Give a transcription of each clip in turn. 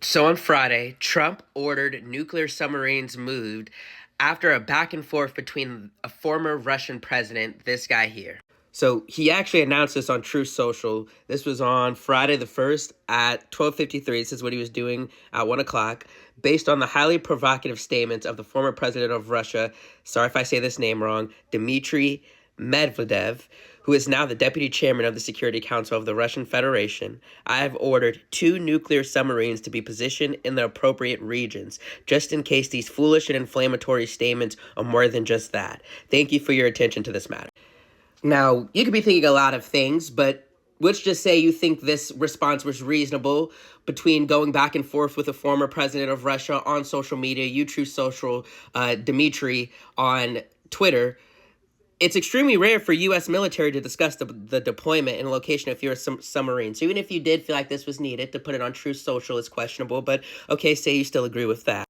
So on Friday, Trump ordered nuclear submarines moved after a back and forth between a former Russian president, this guy here. So he actually announced this on Truth Social. This was on Friday the 1st at 12:53. This is what he was doing at 1 o'clock. Based on the highly provocative statements of the former president of Russia, sorry if I say this name wrong, Dmitry Medvedev, who is now the deputy chairman of the Security Council of the Russian Federation, I have ordered 2 nuclear submarines to be positioned in the appropriate regions, just in case these foolish and inflammatory statements are more than just that. Thank you for your attention to this matter. Now, you could be thinking a lot of things, but let's just say you think this response was reasonable between going back and forth with a former president of Russia on social media, Truth Social, Dmitry on Twitter. It's extremely rare for U.S. military to discuss the deployment and location of your submarine. So even if you did feel like this was needed, to put it on Truth Social is questionable, but okay, say you still agree with that.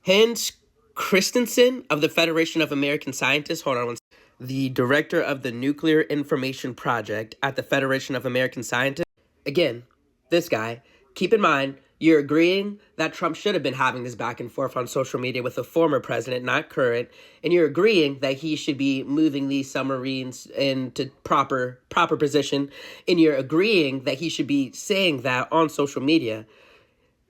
Hans Christensen of the Federation of American Scientists, hold on one second, the director of the Nuclear Information Project at the Federation of American Scientists. Again, this guy, keep in mind, you're agreeing that Trump should have been having this back and forth on social media with a former president, not current, and you're agreeing that he should be moving these submarines into proper position, and you're agreeing that he should be saying that on social media.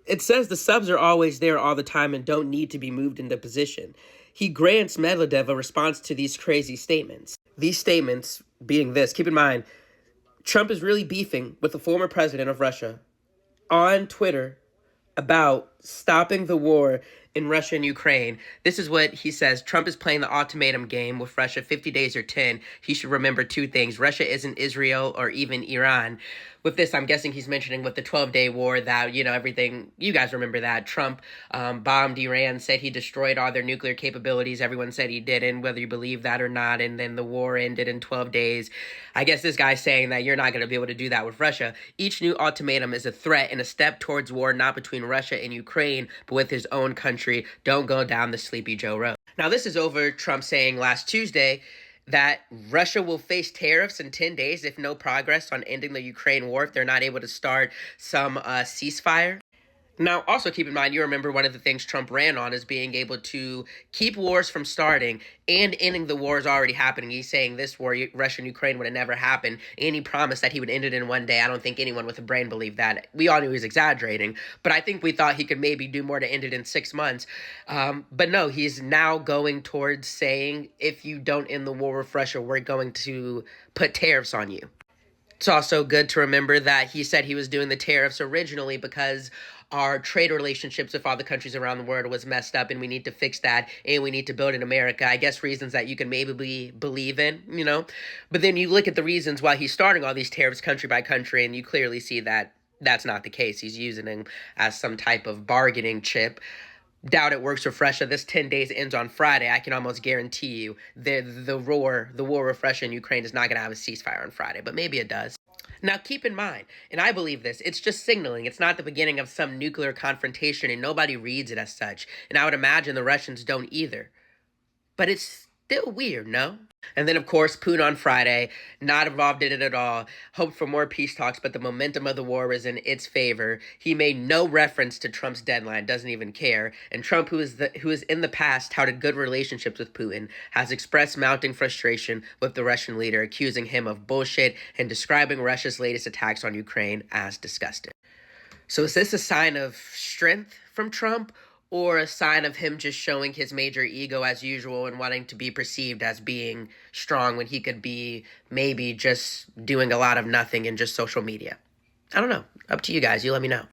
It says the subs are always there all the time and don't need to be moved into position. He grants Medvedev a response to these crazy statements. These statements being this, keep in mind, Trump is really beefing with the former president of Russia on Twitter about stopping the war in Russia and Ukraine. This is what he says. Trump is playing the ultimatum game with Russia, 50 days or 10. He should remember 2 things. Russia isn't Israel or even Iran. With this, I'm guessing he's mentioning with the 12-day war that, everything, you guys remember that. Trump bombed Iran, said he destroyed all their nuclear capabilities. Everyone said he didn't, whether you believe that or not. And then the war ended in 12 days. I guess this guy's saying that you're not going to be able to do that with Russia. Each new ultimatum is a threat and a step towards war, not between Russia and Ukraine, but with his own country. Don't go down the Sleepy Joe road. Now, this is over Trump saying last Tuesday that Russia will face tariffs in 10 days if no progress on ending the Ukraine war, if they're not able to start some ceasefire. Now, also keep in mind, you remember one of the things Trump ran on is being able to keep wars from starting and ending the wars already happening. He's saying this war, Russia and Ukraine, would have never happened, and he promised that he would end it in one day. I don't think anyone with a brain believed that. We all knew he was exaggerating, but I think we thought he could maybe do more to end it in 6 months. But no, he's now going towards saying, if you don't end the war with Russia, we're going to put tariffs on you. It's also good to remember that he said he was doing the tariffs originally because our trade relationships with all the countries around the world was messed up, and we need to fix that, and we need to build in America. I guess reasons that you can maybe believe in, But then you look at the reasons why he's starting all these tariffs country by country, and you clearly see that that's not the case. He's using them as some type of bargaining chip. Doubt it works with Russia. This 10 days ends on Friday. I can almost guarantee you the war with Russia and Ukraine is not going to have a ceasefire on Friday, but maybe it does. Now, keep in mind, and I believe this, it's just signaling. It's not the beginning of some nuclear confrontation, and nobody reads it as such. And I would imagine the Russians don't either. But it's still weird, no? And then, of course, Putin on Friday, not involved in it at all, hoped for more peace talks, but the momentum of the war was in its favor. He made no reference to Trump's deadline, doesn't even care. And Trump, who is in the past touted good relationships with Putin, has expressed mounting frustration with the Russian leader, accusing him of bullshit and describing Russia's latest attacks on Ukraine as disgusting. So is this a sign of strength from Trump, or a sign of him just showing his major ego as usual and wanting to be perceived as being strong when he could be maybe just doing a lot of nothing in just social media? I don't know. Up to you guys. You let me know.